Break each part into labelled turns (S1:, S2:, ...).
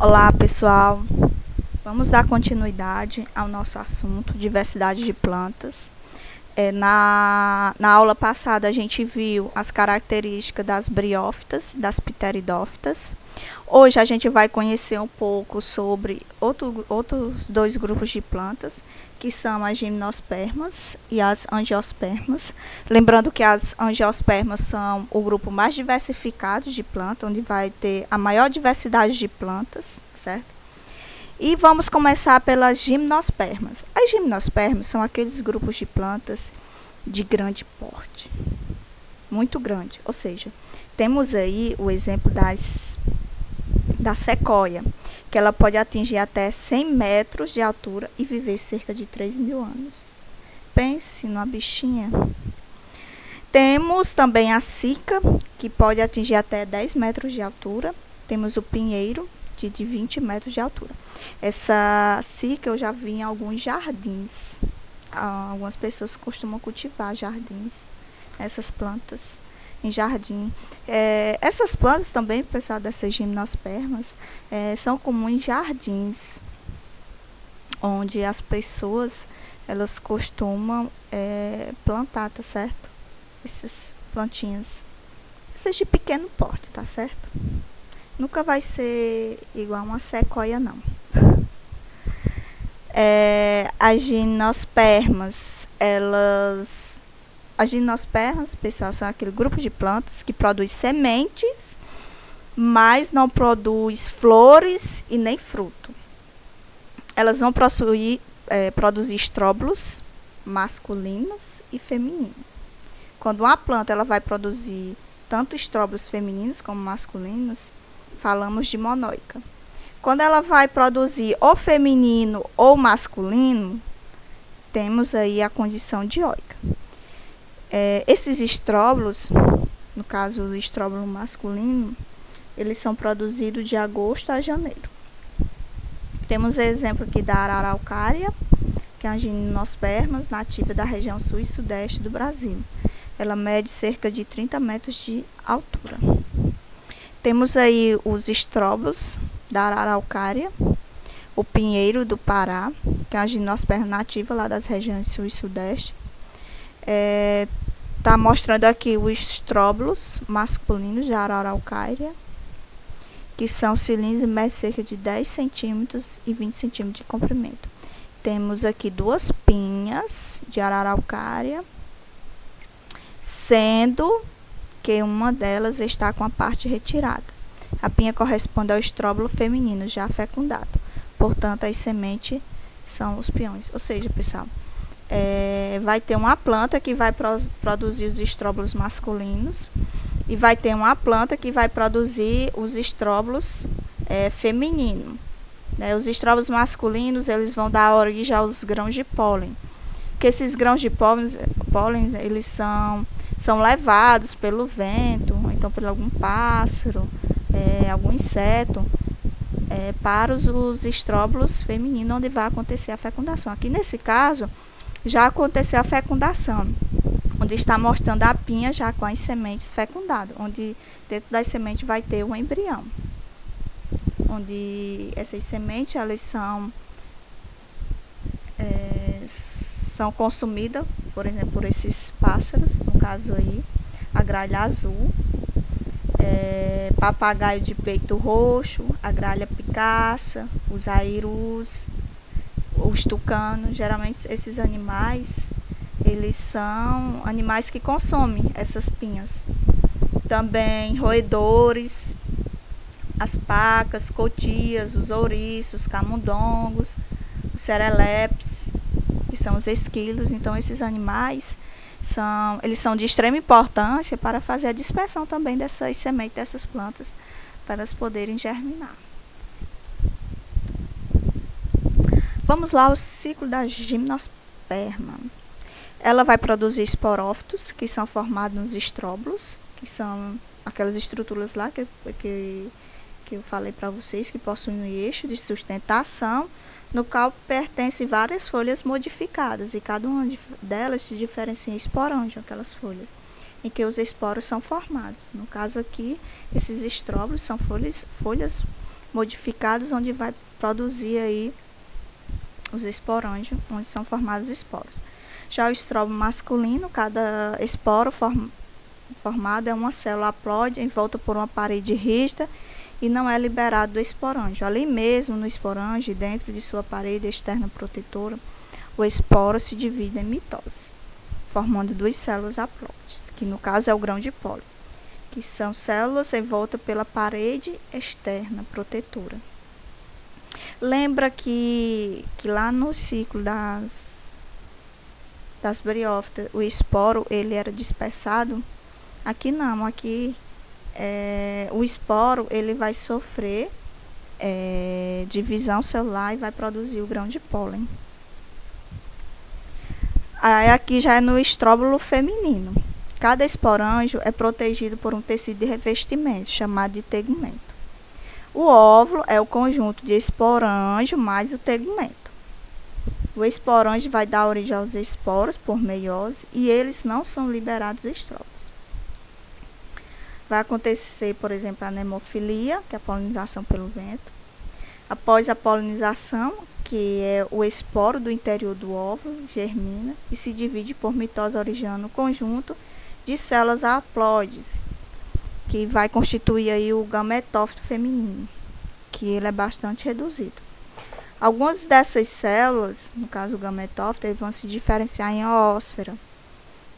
S1: Olá, pessoal. Vamos dar continuidade ao nosso assunto, diversidade de plantas. Na aula passada, a gente viu as características das briófitas e das pteridófitas. Hoje, a gente vai conhecer um pouco sobre outros dois grupos de plantas, que são as gimnospermas e as angiospermas. Lembrando que as angiospermas são o grupo mais diversificado de plantas, onde vai ter a maior diversidade de plantas, certo? E vamos começar pelas gimnospermas. As gimnospermas são aqueles grupos de plantas de grande porte, muito grande. Ou seja, temos aí o exemplo da sequoia, que ela pode atingir até 100 metros de altura e viver cerca de 3.000 anos. Pense numa bichinha. Temos também a sica, que pode atingir até 10 metros de altura. Temos o pinheiro, de 20 metros de altura. Essa sica eu já vi em alguns jardins. Algumas pessoas costumam cultivar jardins, essas plantas em jardim. Essas plantas também, pessoal, dessas gimnospermas, são comuns em jardins, onde as pessoas elas costumam plantar, tá certo? Essas plantinhas, essas de pequeno porte, tá certo? Nunca vai ser igual uma sequoia, não. As gimnospermas, pessoal, são aquele grupo de plantas que produz sementes, mas não produz flores e nem fruto. Elas vão produzir estróbilos masculinos e femininos. Quando uma planta ela vai produzir tanto estróbilos femininos como masculinos, falamos de monóica. Quando ela vai produzir ou feminino ou masculino, temos aí a condição dioica. Esses estróbilos, no caso o estróbilo masculino, eles são produzidos de agosto a janeiro. Temos exemplo aqui da araucária, que é a gimnospermas nativa da região sul e sudeste do Brasil. Ela mede cerca de 30 metros de altura. Temos aí os estróbilos da araucária, o pinheiro do Pará, que é a gimnosperma nativa lá das regiões sul e sudeste. Está mostrando aqui os estróbilos masculinos da araucária, que são cilíndricos e medem cerca de 10 centímetros e 20 centímetros de comprimento. Temos aqui duas pinhas de araucária, sendo que uma delas está com a parte retirada. A pinha corresponde ao estróbilo feminino já fecundado. Portanto, as sementes são os peões. Ou seja, pessoal, vai ter uma planta que vai produzir os estróbilos masculinos e vai ter uma planta que vai produzir os estróbilos femininos. Os estróbilos masculinos eles vão dar origem aos grãos de pólen. Que esses grãos de pólen eles são levados pelo vento, ou então por algum pássaro, algum inseto, para os estróbilos femininos, onde vai acontecer a fecundação. Aqui nesse caso, já aconteceu a fecundação, onde está mostrando a pinha já com as sementes fecundadas, onde dentro das sementes vai ter um embrião, onde essas sementes elas são consumidas, por exemplo, por esses pássaros, no caso aí, a gralha azul, papagaio de peito roxo, a gralha picaça, os airus, os tucanos. Geralmente esses animais, eles são animais que consomem essas pinhas. Também roedores, as pacas, cotias, os ouriços, camundongos, os serelepes, que são os esquilos. Então esses animais eles são de extrema importância para fazer a dispersão também dessas sementes, dessas plantas, para elas poderem germinar. Vamos lá ao ciclo da gimnosperma. Ela vai produzir esporófitos, que são formados nos estróbilos, que são aquelas estruturas lá que eu falei para vocês, que possuem um eixo de sustentação, no qual pertencem várias folhas modificadas, e cada uma delas se diferencia em esporângio, aquelas folhas, em que os esporos são formados. No caso aqui, esses estróbilos são folhas modificados, onde vai produzir aí os esporângios, onde são formados esporos. Já o estróbilo masculino, cada esporo formado é uma célula haploide envolta por uma parede rígida e não é liberado do esporângio. Ali mesmo, no esporângio, dentro de sua parede externa protetora, o esporo se divide em mitose, formando duas células haploides, que no caso é o grão de pólen, que são células envoltas pela parede externa protetora. Lembra que lá no ciclo das briófitas, o esporo ele era dispersado? Aqui não, aqui o esporo ele vai sofrer divisão celular e vai produzir o grão de pólen. Aí aqui já é no estróbilo feminino. Cada esporângio é protegido por um tecido de revestimento, chamado de tegumento. O óvulo é o conjunto de esporângio mais o tegumento. O esporângio vai dar origem aos esporos por meiose e eles não são liberados dos estróbilos. Vai acontecer, por exemplo, a anemofilia, que é a polinização pelo vento. Após a polinização, que é o esporo do interior do óvulo, germina e se divide por mitose, originando um conjunto de células haploides, que vai constituir aí o gametófito feminino, que ele é bastante reduzido. Algumas dessas células, no caso o gametófito, vão se diferenciar em oósfera,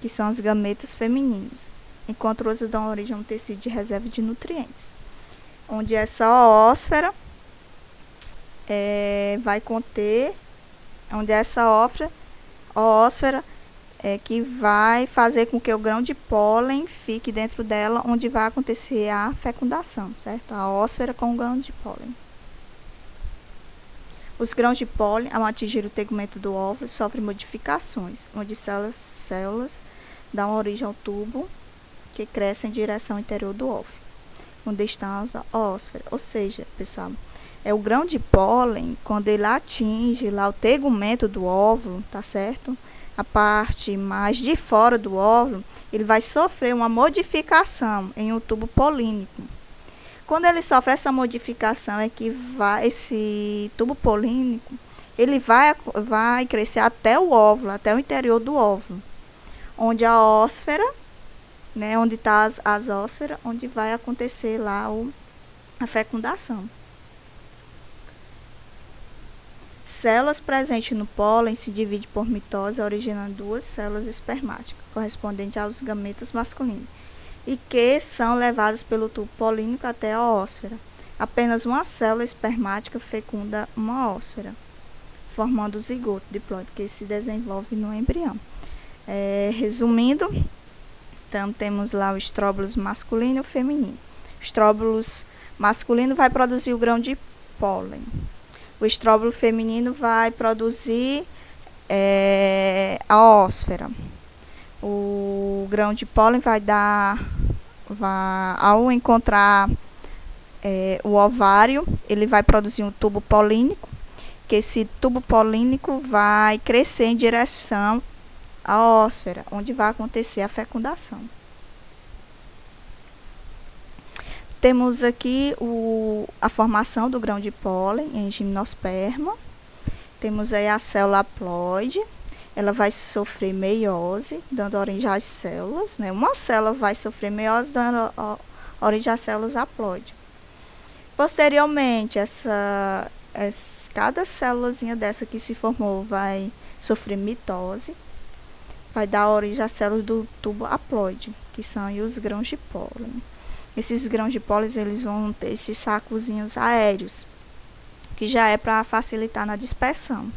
S1: que são as gametas femininas, enquanto outras dão origem a um tecido de reserva de nutrientes, onde essa oósfera vai conter, onde essa oósfera que vai fazer com que o grão de pólen fique dentro dela, onde vai acontecer a fecundação, certo? A oósfera com o grão de pólen. Os grãos de pólen, ao atingir o tegumento do óvulo, sofrem modificações, onde células dão origem ao tubo que cresce em direção ao interior do óvulo, onde está a oósfera. Ou seja, pessoal, o grão de pólen, quando ele atinge lá o tegumento do óvulo, tá certo? A parte mais de fora do óvulo, ele vai sofrer uma modificação em um tubo polínico. Quando ele sofre essa modificação, esse tubo polínico, ele vai crescer até o óvulo, até o interior do óvulo, onde a ósfera, né, onde está as ósferas, onde vai acontecer lá a fecundação. Células presentes no pólen se dividem por mitose, originando duas células espermáticas, correspondentes aos gametas masculinos, e que são levadas pelo tubo polínico até a oósfera. Apenas uma célula espermática fecunda uma oósfera, formando o zigoto diploide, que se desenvolve no embrião. Resumindo, então temos lá o estróbilo masculino e o feminino. O estróbilo masculino vai produzir o grão de pólen. O estróbilo feminino vai produzir a oósfera. O grão de pólen ao encontrar o ovário, ele vai produzir um tubo polínico, que esse tubo polínico vai crescer em direção à oósfera, onde vai acontecer a fecundação. Temos aqui a formação do grão de pólen em gimnosperma. Temos aí a célula haploide. Ela vai sofrer meiose, dando origem às células, né? Uma célula vai sofrer meiose, dando origem às células haploides. Posteriormente, cada célulazinha dessa que se formou vai sofrer mitose, vai dar origem às células do tubo haploide, que são aí os grãos de pólen. Esses grãos de pólen, eles vão ter esses sacozinhos aéreos, que já é para facilitar na dispersão.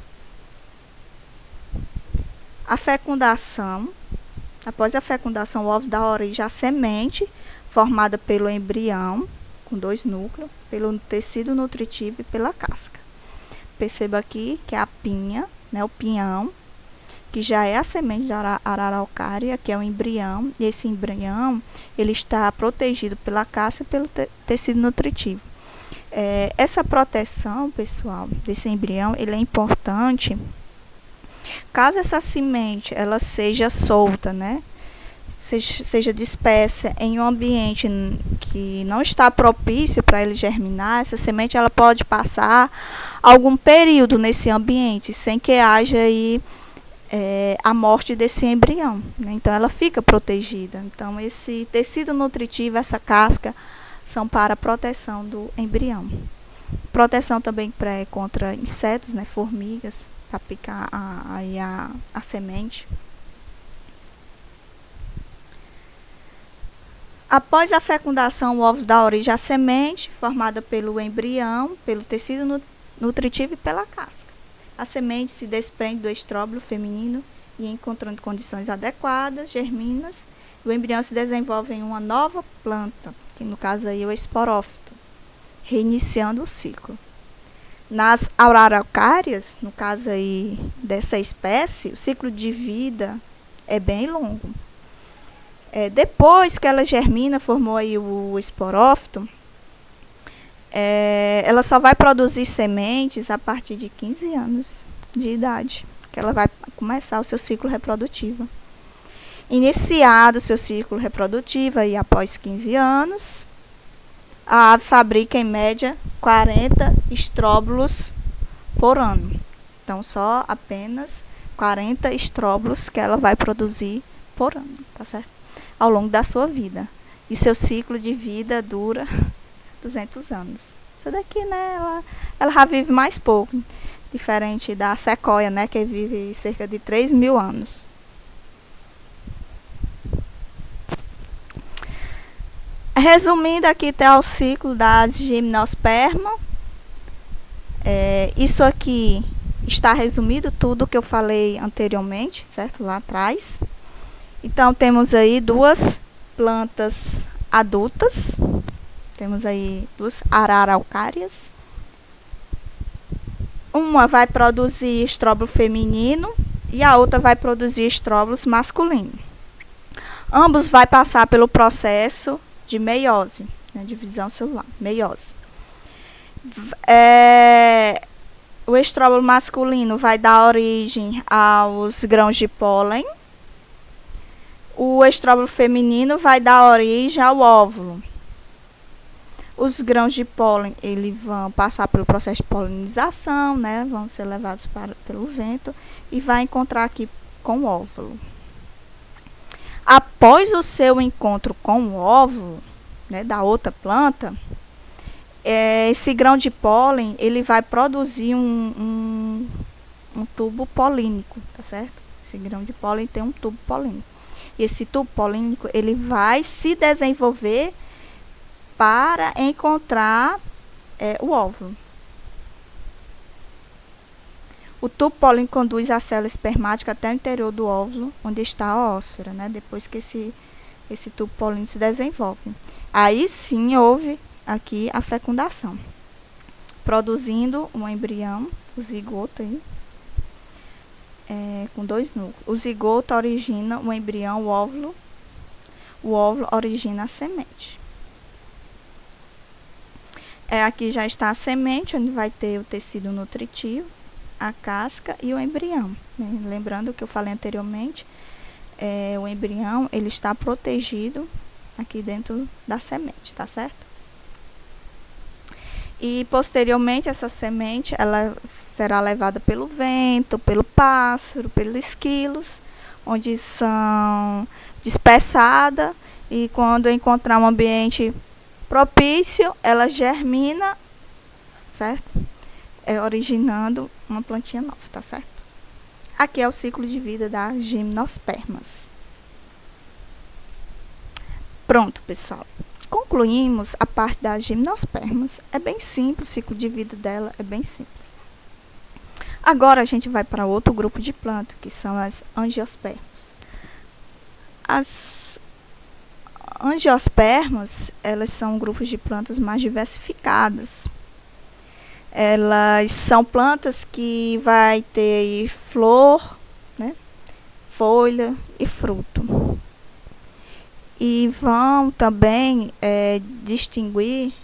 S1: A fecundação, após a fecundação, o óvulo dá origem à semente, formada pelo embrião, com 2 núcleos, pelo tecido nutritivo e pela casca. Perceba aqui que é a pinha, né, o pinhão, que já é a semente da araucária, que é o embrião, e esse embrião ele está protegido pela casca e pelo tecido nutritivo. Essa proteção, pessoal, desse embrião, ele é importante caso essa semente ela seja solta, né? seja dispersa em um ambiente que não está propício para ele germinar, essa semente ela pode passar algum período nesse ambiente sem que haja aí a morte desse embrião, né? Então ela fica protegida. Então esse tecido nutritivo, essa casca, são para a proteção do embrião. Proteção também contra insetos, né? Formigas, para picar a semente. Após a fecundação, o óvulo dá origem à semente, formada pelo embrião, pelo tecido nutritivo e pela casca. A semente se desprende do estróbilo feminino e, encontrando condições adequadas, germina. O embrião se desenvolve em uma nova planta, que no caso aí é o esporófito, reiniciando o ciclo. Nas araucárias, no caso aí dessa espécie, o ciclo de vida é bem longo. Depois que ela germina, formou aí o esporófito, ela só vai produzir sementes a partir de 15 anos de idade, que ela vai começar o seu ciclo reprodutivo. Iniciado o seu ciclo reprodutivo e após 15 anos, a ave fabrica em média 40 estróbilos por ano. Então, só apenas 40 estróbilos que ela vai produzir por ano, tá certo? Ao longo da sua vida. E seu ciclo de vida dura 200 anos. Essa daqui, né, ela já vive mais pouco. Diferente da sequoia, né, que vive cerca de 3.000 anos. Resumindo, aqui está o ciclo das gimnospermas. Isso aqui está resumido tudo que eu falei anteriormente, certo? Lá atrás. Então, temos aí duas plantas adultas. Temos aí duas araucárias. Uma vai produzir estróbilo feminino e a outra vai produzir estróbilos masculinos. Ambos vai passar pelo processo de meiose, né, divisão celular, meiose. O estróbilo masculino vai dar origem aos grãos de pólen. O estróbilo feminino vai dar origem ao óvulo. Os grãos de pólen, eles vão passar pelo processo de polinização, né? Vão ser levados pelo vento e vai encontrar aqui com o óvulo. Após o seu encontro com o óvulo, né, da outra planta, esse grão de pólen, ele vai produzir um tubo polínico, tá certo? Esse grão de pólen tem um tubo polínico. E esse tubo polínico, ele vai se desenvolver para encontrar o óvulo. O tubo polínico conduz a célula espermática até o interior do óvulo, onde está a ósfera, né? Depois que esse tubo polínico se desenvolve. Aí sim houve aqui a fecundação, produzindo um embrião, o zigoto aí, com 2 núcleos. O zigoto origina o embrião, o óvulo origina a semente. Aqui já está a semente, onde vai ter o tecido nutritivo, a casca e o embrião, né? Lembrando que eu falei anteriormente, o embrião ele está protegido aqui dentro da semente, tá certo? E posteriormente essa semente ela será levada pelo vento, pelo pássaro, pelos esquilos, onde são dispersadas e quando encontrar um ambiente propício, ela germina, certo? Originando uma plantinha nova, tá certo? Aqui é o ciclo de vida das gimnospermas. Pronto, pessoal. Concluímos a parte das gimnospermas. É bem simples, o ciclo de vida dela é bem simples. Agora a gente vai para outro grupo de plantas, que são as angiospermas. As angiospermas, elas são grupos de plantas mais diversificadas. Elas são plantas que vai ter aí flor, né, folha e fruto. E vão também distinguir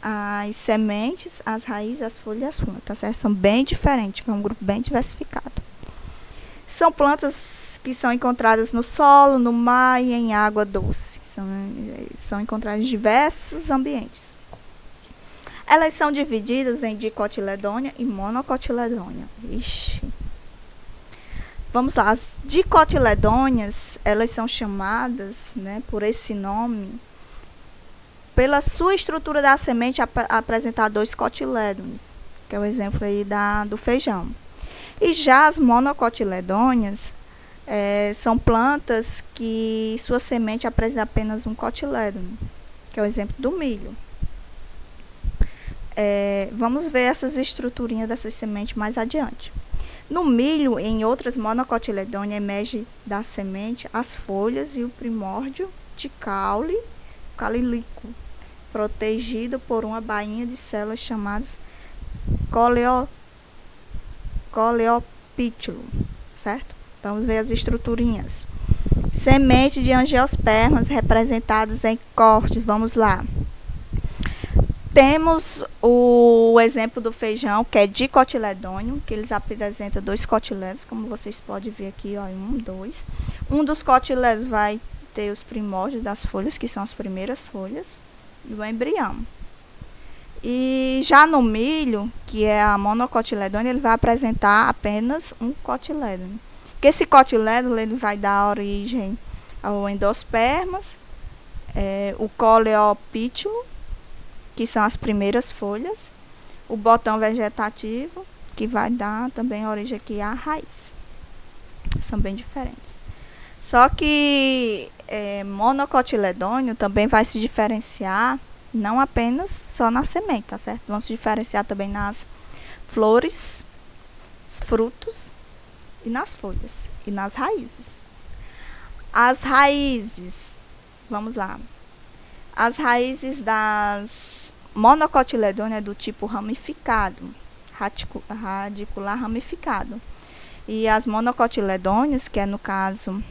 S1: as sementes, as raízes, as folhas e as plantas. São bem diferentes, é um grupo bem diversificado. São plantas que são encontradas no solo, no mar e em água doce. São encontradas em diversos ambientes. Elas são divididas em dicotiledônia e monocotiledônia. Ixi. Vamos lá, as dicotiledôneas, elas são chamadas, né, por esse nome, pela sua estrutura da semente apresentar 2 cotilédones, que é o exemplo aí do feijão. E já as monocotiledôneas são plantas que sua semente apresenta apenas um cotilédone, que é o exemplo do milho. Vamos ver essas estruturinhas dessas sementes mais adiante. No milho, em outras monocotiledôneas, emerge da semente as folhas e o primórdio de caule calílico, protegido por uma bainha de células chamadas coleopítulo, certo? Vamos ver as estruturinhas. Semente de angiospermas representadas em cortes. Vamos lá. Temos o exemplo do feijão, que é dicotiledônio, que eles apresentam 2 cotilédones, como vocês podem ver aqui, ó, 1, 2. Um dos cotilédones vai ter os primórdios das folhas, que são as primeiras folhas, e o embrião. E já no milho, que é a monocotiledônia, ele vai apresentar apenas um cotilédone. Que esse cotilédone ele vai dar origem ao endospermas, o coleopítulo, que são as primeiras folhas, o botão vegetativo, que vai dar também origem aqui à raiz. São bem diferentes. Só que monocotiledônio também vai se diferenciar, não apenas só na semente, tá certo? Vão se diferenciar também nas flores, frutos e nas folhas e nas raízes. As raízes, vamos lá. As raízes das monocotiledôneas é do tipo ramificado, radicular ramificado. E as monocotiledôneas, que é no caso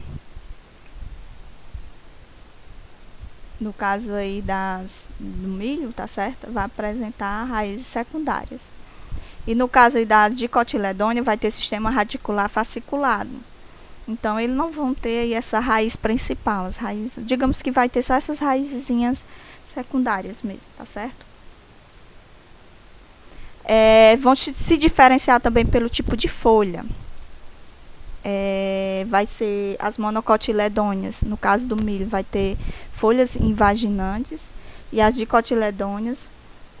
S1: aí do milho, tá certo? Vai apresentar raízes secundárias. E no caso aí das dicotiledôneas, vai ter sistema radicular fasciculado. Então, eles não vão ter aí essa raiz principal, as raízes, digamos que vai ter só essas raizinhas secundárias mesmo, tá certo? Vão se diferenciar também pelo tipo de folha. Vai ser as monocotiledôneas, no caso do milho, vai ter folhas invaginantes, e as dicotiledôneas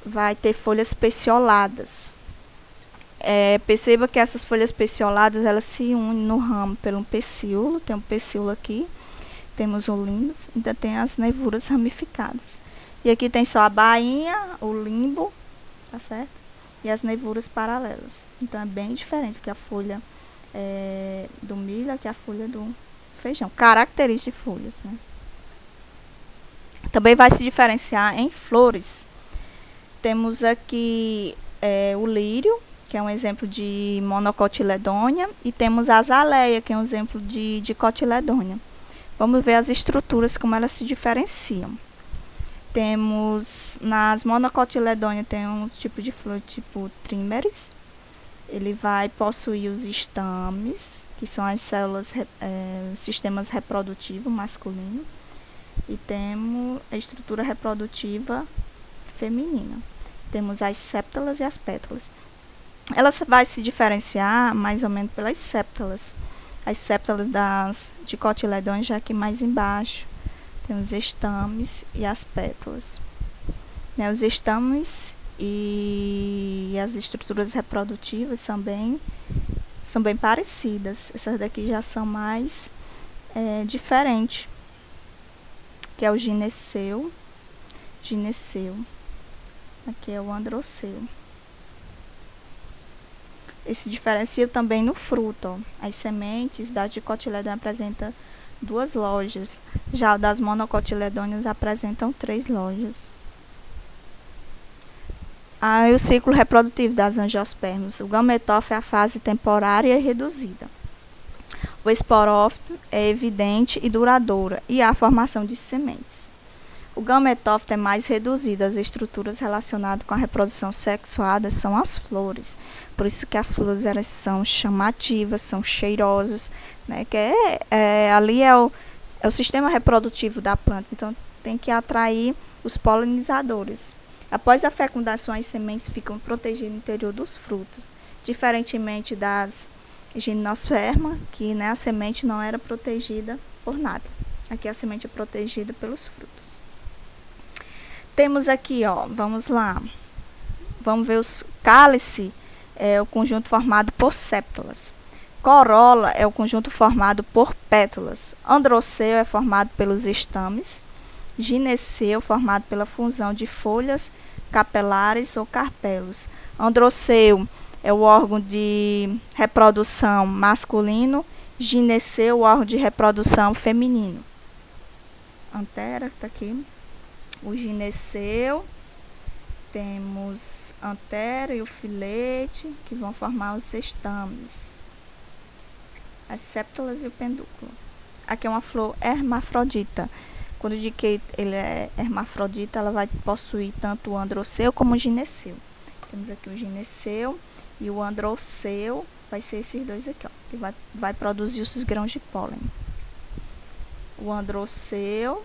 S1: vai ter folhas pecioladas. Perceba que essas folhas pecioladas, elas se unem no ramo pelo pecíolo, tem um pecíolo aqui, temos o limbo, ainda tem as nervuras ramificadas. E aqui tem só a bainha, o limbo, tá certo? E as nervuras paralelas. Então é bem diferente que a folha do milho, que a folha do feijão. Característica de folhas, né? Também vai se diferenciar em flores. Temos aqui o lírio, que é um exemplo de monocotiledônia, e temos a azaleia, que é um exemplo de dicotiledônia. Vamos ver as estruturas, como elas se diferenciam. Temos, nas monocotiledôneas, tem uns tipos de flor, tipo trímeres. Ele vai possuir os estames, que são as células, sistemas reprodutivos masculino. E temos a estrutura reprodutiva feminina. Temos as séptalas e as pétalas. Ela vai se diferenciar mais ou menos pelas séptalas. As séptalas das dicotiledôneas já aqui mais embaixo. Tem os estames e as pétalas. Os estames e as estruturas reprodutivas são bem parecidas. Essas daqui já são mais diferentes. Que é o gineceu. Aqui é o androceu. Esse diferencia também no fruto. Ó. As sementes da dicotiledônea apresentam 2 lojas. Já o das monocotiledôneas apresentam 3 lojas. Aí o ciclo reprodutivo das angiospermas. O gametófito é a fase temporária e reduzida. O esporófito é evidente e duradoura, e há a formação de sementes. O gametófito é mais reduzido. As estruturas relacionadas com a reprodução sexuada são as flores. Por isso que as flores elas são chamativas, são cheirosas, né? Que ali é o sistema reprodutivo da planta. Então, tem que atrair os polinizadores. Após a fecundação, as sementes ficam protegidas no interior dos frutos. Diferentemente das gimnospermas, que, né, a semente não era protegida por nada. Aqui a semente é protegida pelos frutos. Temos aqui, ó, vamos lá. Vamos ver os cálice, é o conjunto formado por sépalas. Corola é o conjunto formado por pétalas. Androceu é formado pelos estames. Gineceu, formado pela fusão de folhas capelares ou carpelos. Androceu é o órgão de reprodução masculino. Gineceu, o órgão de reprodução feminino. Antera, está aqui. O gineceu. Temos antera e o filete, que vão formar os estames. As sépalas e o pedúnculo. Aqui é uma flor hermafrodita. Quando eu digo que ele é hermafrodita, ela vai possuir tanto o androceu como o gineceu. Temos aqui o gineceu e o androceu, vai ser esses dois aqui, ó, que vai produzir os grãos de pólen. O androceu,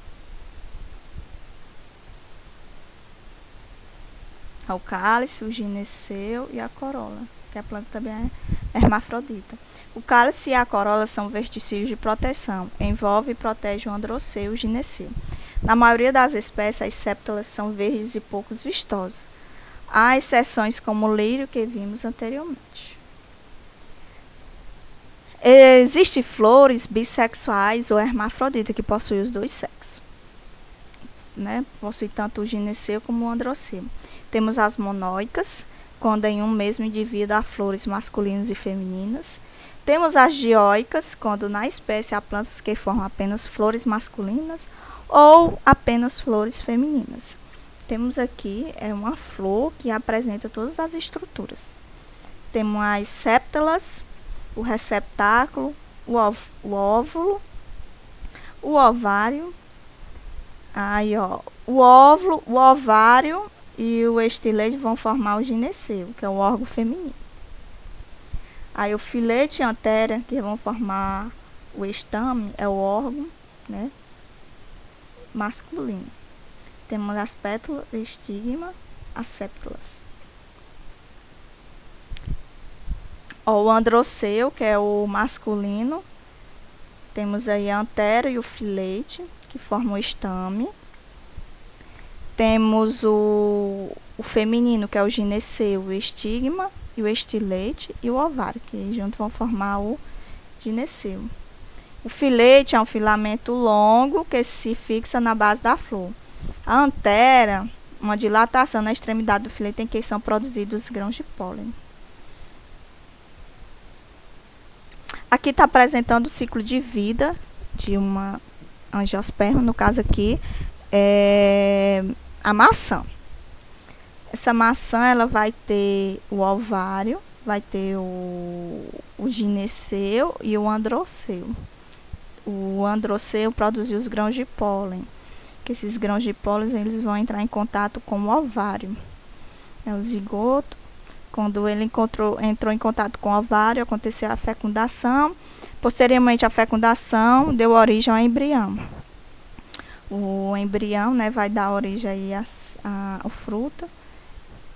S1: o cálice, o gineceu e a corola, que a planta também é hermafrodita. O cálice e a corola são vestícios de proteção, envolve e protege o androceu e o gineceu. Na maioria das espécies, as sépalas são verdes e pouco vistosas. Há exceções como o lírio, que vimos anteriormente. Existem flores bissexuais ou hermafroditas, que possuem os dois sexos, né? Possui tanto o gineceu como o androceu. Temos as monóicas, quando em um mesmo indivíduo há flores masculinas e femininas. Temos as dioicas, quando na espécie há plantas que formam apenas flores masculinas ou apenas flores femininas. Temos aqui uma flor que apresenta todas as estruturas. Temos as séptalas, o receptáculo, o óvulo, o ovário, aí, ó, o óvulo, o ovário e o estilete vão formar o gineceu, que é o órgão feminino. Aí o filete e a antera, que vão formar o estame, é o órgão, né, masculino. Temos as pétalas, estigma, as sépalas. O androceu, que é o masculino. Temos aí a antera e o filete, que formam o estame. Temos o feminino, que é o gineceu, o estigma e o estilete e o ovário, que juntos vão formar o gineceu. O filete é um filamento longo que se fixa na base da flor. A antera, uma dilatação na extremidade do filete em que são produzidos os grãos de pólen. Aqui está apresentando o ciclo de vida de uma angiosperma, no caso aqui é a maçã. Essa maçã ela vai ter o ovário, vai ter o gineceu e o androceu. O androceu produz os grãos de pólen, que esses grãos de pólen eles vão entrar em contato com o ovário. É o zigoto. Quando ele entrou em contato com o ovário, aconteceu a fecundação. Posteriormente, a fecundação deu origem ao embrião. O embrião, né, vai dar origem aí ao fruto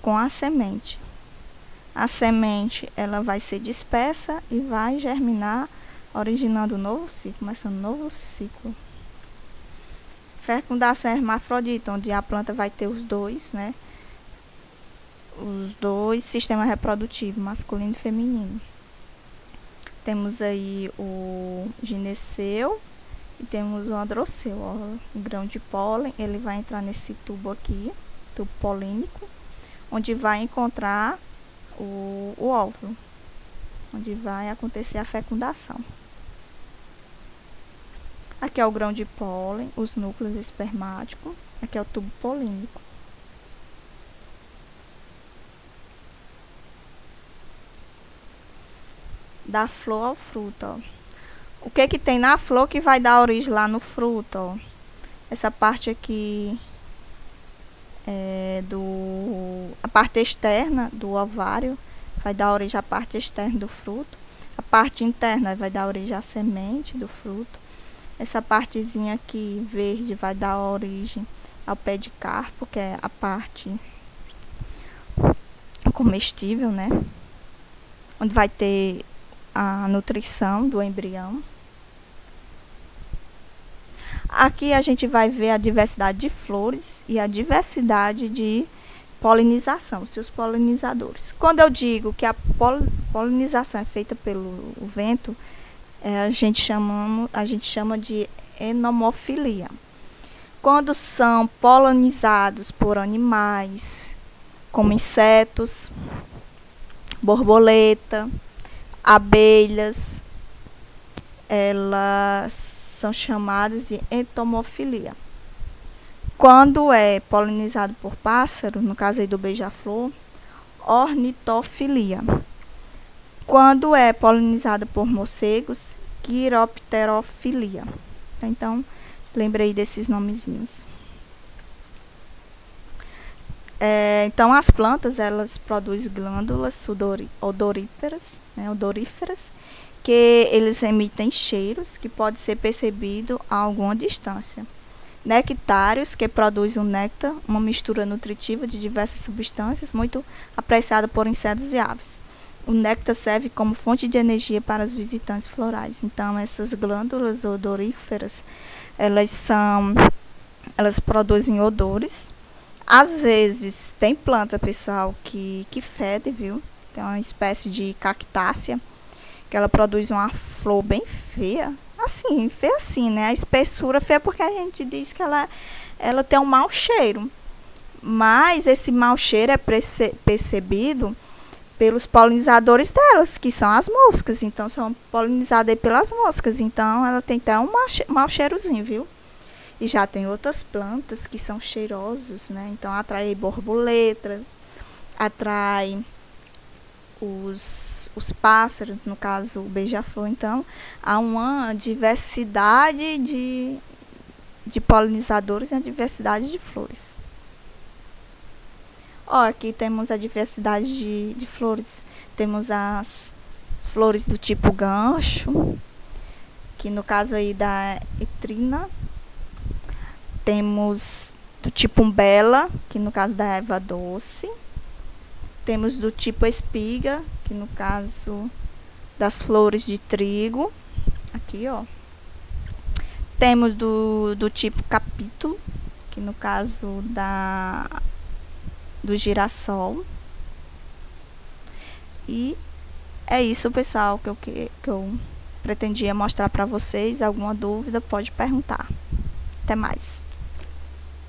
S1: com a semente. A semente ela vai ser dispersa e vai germinar, originando um novo ciclo, começando um novo ciclo. Fecundação hermafrodita, onde a planta vai ter os dois, né? Os dois sistemas reprodutivos, masculino e feminino. Temos aí o gineceu e temos o androceu. Ó, o grão de pólen, ele vai entrar nesse tubo aqui, tubo polínico, onde vai encontrar o óvulo, onde vai acontecer a fecundação. Aqui é o grão de pólen, os núcleos espermáticos. Aqui é o tubo polínico. Da flor ao fruto, ó. O que que tem na flor que vai dar origem lá no fruto, ó? Essa parte aqui a parte externa do ovário vai dar origem à parte externa do fruto. A parte interna vai dar origem à semente do fruto. Essa partezinha aqui verde vai dar origem ao pé de carpo, que é a parte comestível, né? Onde vai ter a nutrição do embrião. Aqui a gente vai ver a diversidade de flores e a diversidade de polinização, seus polinizadores. Quando eu digo que a polinização é feita pelo vento, a gente chama de enomofilia. Quando são polinizados por animais, como insetos, borboleta, abelhas, elas são chamadas de entomofilia. Quando é polinizado por pássaro, no caso aí do beija-flor, ornitofilia. Quando é polinizado por morcegos, quiropterofilia. Então, lembrei desses nomezinhos. Então, as plantas, elas produzem glândulas odoríferas, que eles emitem cheiros que pode ser percebido a alguma distância. Nectários, que produzem um néctar, uma mistura nutritiva de diversas substâncias, muito apreciada por insetos e aves. O néctar serve como fonte de energia para os visitantes florais. Então, essas glândulas odoríferas, elas produzem odores. Às vezes, tem planta, pessoal, que fede, viu? Tem uma espécie de cactácea, que ela produz uma flor bem feia. Assim, feia assim, né? A espessura feia porque a gente diz que ela tem um mau cheiro. Mas esse mau cheiro é percebido pelos polinizadores delas, que são as moscas. Então, são polinizadas aí pelas moscas. Então, ela tem até um mau cheirozinho, viu? E já tem outras plantas que são cheirosas, né? Então, atrai borboleta, atrai os pássaros, no caso o beija-flor. Então, há uma diversidade de polinizadores e a diversidade de flores. Aqui temos a diversidade de flores. Temos as flores do tipo gancho, que no caso aí da etrina. Temos do tipo umbela, que no caso da erva doce. Temos do tipo espiga, que no caso das flores de trigo. Aqui, ó. Temos do tipo capítulo, que no caso do girassol. E é isso, pessoal, que eu pretendia mostrar para vocês. Alguma dúvida, pode perguntar. Até mais.